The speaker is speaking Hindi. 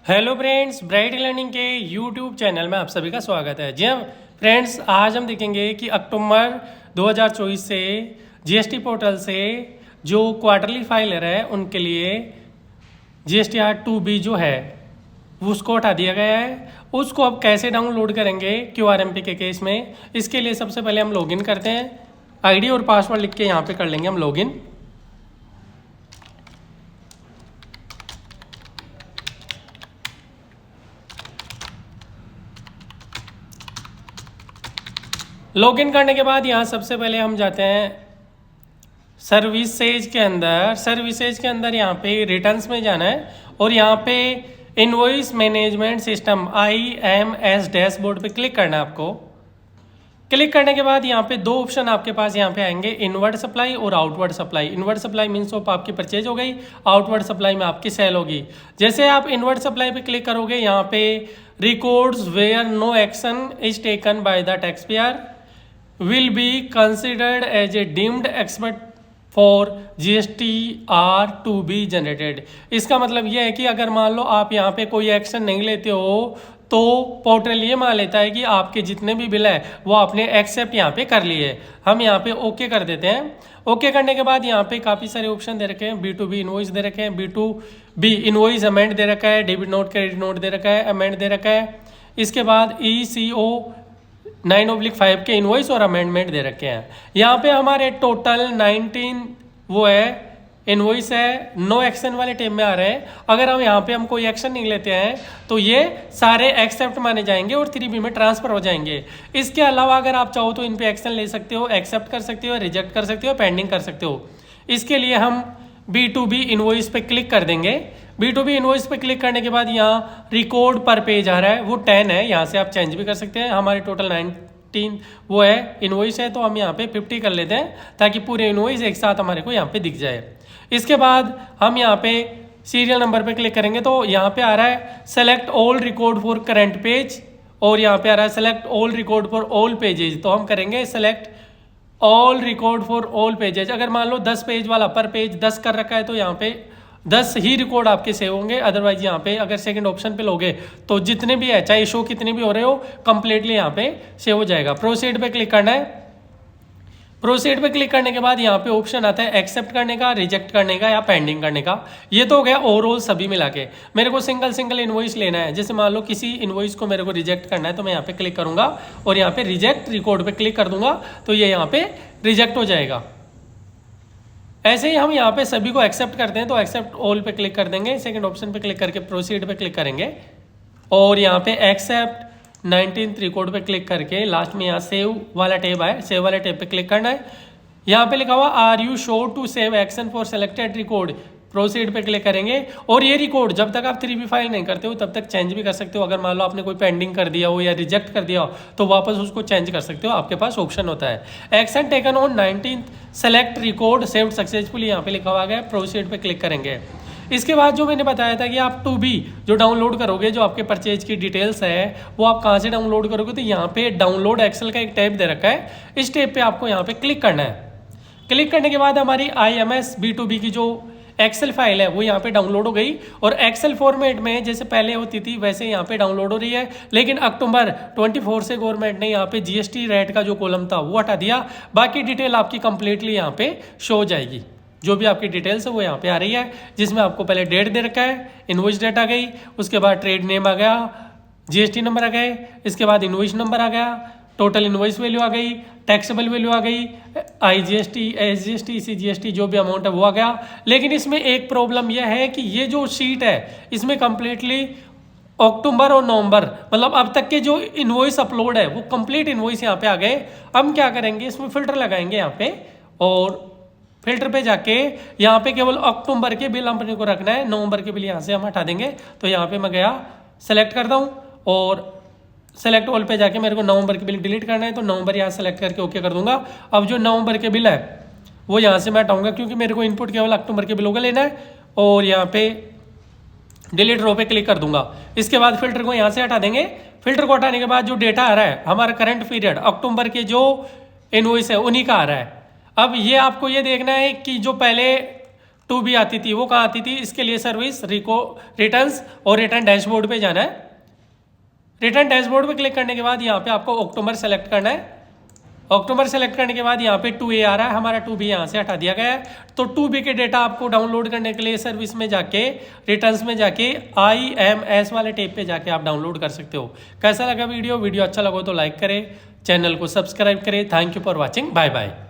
हेलो फ्रेंड्स, ब्राइट लर्निंग के यूट्यूब चैनल में आप सभी का स्वागत है। जी हाँ फ्रेंड्स, आज हम देखेंगे कि अक्टूबर 2024 से जीएसटी पोर्टल से जो क्वार्टरली फाइलर है उनके लिए GSTR 2B जो है उसको हटा दिया गया है। उसको अब कैसे डाउनलोड करेंगे QRMP के केस में, इसके लिए सबसे पहले हम लॉगिन करते हैं। आईडी और पासवर्ड लिख के यहाँ पे कर लेंगे हम लॉगिन। लॉगिन करने के बाद यहाँ सबसे पहले हम जाते हैं सर्विसेज के अंदर यहाँ पे रिटर्न्स में जाना है और यहाँ पे invoice management system IMS dashboard पे क्लिक करना है आपको। क्लिक करने के बाद यहाँ पे दो ऑप्शन आपके पास यहाँ पे आएंगे, इनवर्ड सप्लाई और outward supply. Inward supply means of आपकी परचेज हो गई, आउटवर्ड सप्लाई में आपकी सेल होगी। जैसे आप इनवर्ड सप्लाई पे क्लिक करोगे यहाँ पे records where no action is taken by the tax payer will be considered as a deemed expert for GSTR to be generated। इसका मतलब यह है कि अगर मान लो आप यहाँ पे कोई एक्शन नहीं लेते हो तो पोर्टल ये मान लेता है कि आपके जितने भी बिल है वो आपने एक्सेप्ट यहाँ पे कर लिए। हम यहाँ पे ओके कर देते हैं। ओके करने के बाद यहाँ पे काफ़ी सारे ऑप्शन दे रखे हैं। B2B इनवॉइस दे रखे हैं, B2B इनवॉइस अमेंड दे रखा है, डेबिट नोट क्रेडिट नोट दे रखा है, अमेंड दे रखा है। इसके बाद ECO 9/5 के इनवॉइस और अमेंडमेंट दे रखे हैं। यहाँ पे हमारे टोटल 19 वो है इनवॉइस है, नो एक्शन वाले टेम में आ रहे हैं। अगर हम यहाँ पे हम कोई एक्शन नहीं लेते हैं तो ये सारे एक्सेप्ट माने जाएंगे और 3B में ट्रांसफर हो जाएंगे। इसके अलावा अगर आप चाहो तो इन पे एक्शन ले सकते हो, एक्सेप्ट कर सकते हो, रिजेक्ट कर सकते हो, पेंडिंग कर सकते हो। इसके लिए हम B2B इनवॉइस पे क्लिक कर देंगे। B2B इनवॉइस पे क्लिक करने के बाद यहाँ रिकॉर्ड पर पेज आ रहा है, वो 10 है। यहाँ से आप चेंज भी कर सकते हैं। हमारे टोटल 19 वो है इनवॉइस है, तो हम यहाँ पे 50 कर लेते हैं ताकि पूरे इनवॉइस एक साथ हमारे को यहाँ पे दिख जाए। इसके बाद हम यहाँ पे सीरियल नंबर पे क्लिक करेंगे तो यहाँ पे आ रहा है select all record for current page और यहाँ पे आ रहा है select all record for all pages. तो हम करेंगे select all record for all pages. अगर मान लो 10 पेज वाला पर पेज 10 कर रखा है तो यहाँ पे 10 ही रिकॉर्ड आपके सेव होंगे। अदरवाइज यहाँ पे अगर सेकंड ऑप्शन पे लोगे तो जितने भी है, चाहे शो कितने भी हो रहे हो, कंप्लीटली यहाँ पे सेव हो जाएगा। प्रोसीड पे क्लिक करना है। प्रोसीड पे क्लिक करने के बाद यहाँ पे ऑप्शन आता है एक्सेप्ट करने का, रिजेक्ट करने का या पेंडिंग करने का। ये तो हो गया ओवरऑल सभी मिला के। मेरे को सिंगल इनवॉइस लेना है। जैसे मान लो किसी इनवॉइस को मेरे को रिजेक्ट करना है तो मैं यहाँ पे क्लिक करूंगा और यहाँ पे रिजेक्ट रिकॉर्ड पे क्लिक कर दूंगा तो ये यहाँ पे रिजेक्ट हो जाएगा। ऐसे ही हम यहाँ पे सभी को एक्सेप्ट करते हैं तो एक्सेप्ट ऑल पे क्लिक कर देंगे। सेकंड ऑप्शन पे क्लिक करके प्रोसीड पे क्लिक करेंगे और यहाँ पे एक्सेप्ट 19th रिकॉर्ड पे क्लिक करके लास्ट में यहाँ सेव वाला टैब है, सेव वाले टैब पे क्लिक करना है। यहाँ पे लिखा हुआ are you sure to save action for selected record, proceed पे क्लिक करेंगे। और ये रिकॉर्ड जब तक आप 3B फाइल नहीं करते हो तब तक चेंज भी कर सकते हो। अगर मान लो आपने कोई पेंडिंग कर दिया हो या रिजेक्ट कर दिया हो तो वापस उसको चेंज कर सकते हो, आपके पास ऑप्शन होता है। Action taken on 19th select record saved successfully, यहाँ पे लिखा हुआ है, प्रोसीड पे क्लिक करेंगे। इसके बाद जो मैंने बताया था कि आप 2B जो डाउनलोड करोगे, जो आपके परचेज की डिटेल्स है वो आप कहाँ से डाउनलोड करोगे, तो यहाँ पे डाउनलोड एक्सेल का एक टैब दे रखा है। इस टैब पे आपको यहाँ पे क्लिक करना है। क्लिक करने के बाद हमारी IMS B2B की जो एक्सेल फाइल है वो यहाँ पे डाउनलोड हो गई और एक्सेल फॉर्मेट में जैसे पहले होती थी वैसे यहाँ पे डाउनलोड हो रही है। लेकिन अक्टूबर 24 से गवर्नमेंट ने यहाँ पे GST रेट का जो कॉलम था वो हटा दिया। बाकी डिटेल आपकी कंप्लीटली यहाँ पे शो हो जाएगी। जो भी आपकी डिटेल्स है वो यहाँ पे आ रही है, जिसमें आपको पहले डेट दे रखा है, इनवॉइस डेट आ गई, उसके बाद ट्रेड नेम आ गया, GST नंबर आ गए, इसके बाद इनवॉइस नंबर आ गया, टोटल इनवॉइस वैल्यू आ गई, टैक्सेबल वैल्यू आ गई, IGST, SGST, CGST जो भी अमाउंट है वो आ गया। लेकिन इसमें एक प्रॉब्लम यह है कि ये जो शीट है इसमें कंप्लीटली अक्टूबर और नवंबर मतलब अब तक के जो इनवॉइस अपलोड है वो कंप्लीट इनवॉइस यहाँ पे आ गए। हम क्या करेंगे, इसमें फिल्टर लगाएंगे यहाँ पे और फिल्टर पे जाके यहाँ पे केवल अक्टूबर के बिल अपने को रखना है, नवंबर के बिल यहाँ से हम हटा देंगे। तो यहाँ पे मैं गया, सेलेक्ट करता हूँ और सेलेक्ट ऑल पे जाके मेरे को नवंबर के बिल डिलीट करना है तो नवंबर यहाँ सेलेक्ट करके ओके कर दूंगा। अब जो नवंबर के बिल है वो यहाँ से मैं हटाऊंगा क्योंकि मेरे को इनपुट केवल अक्टूबर के बिलों का लेना है और यहाँ पे डिलीट रो पे क्लिक कर दूंगा। इसके बाद फिल्टर को यहाँ से हटा देंगे। फिल्टर को हटाने के बाद जो डेटा आ रहा है हमारा करंट पीरियड अक्टूबर के जो इनवॉइस है उन्हीं का आ रहा है। अब ये आपको ये देखना है कि जो पहले टू बी आती थी, वो कहाँ आती थी, इसके लिए सर्विस रिटर्न्स और रिटर्न डैशबोर्ड पे जाना है। रिटर्न डैशबोर्ड पे क्लिक करने के बाद यहाँ पे आपको अक्टूबर सेलेक्ट करना है। अक्टूबर सेलेक्ट करने के बाद यहाँ पे 2A आ रहा है, हमारा 2B यहाँ से हटा दिया गया है। तो 2B के डेटा आपको डाउनलोड करने के लिए सर्विस में जाके, रिटर्न्स में जाके IMS वाले टेप पे जाके आप डाउनलोड कर सकते हो। कैसा लगा वीडियो अच्छा लगा तो लाइक करें, चैनल को सब्सक्राइब करें। Thank you for watching, bye bye.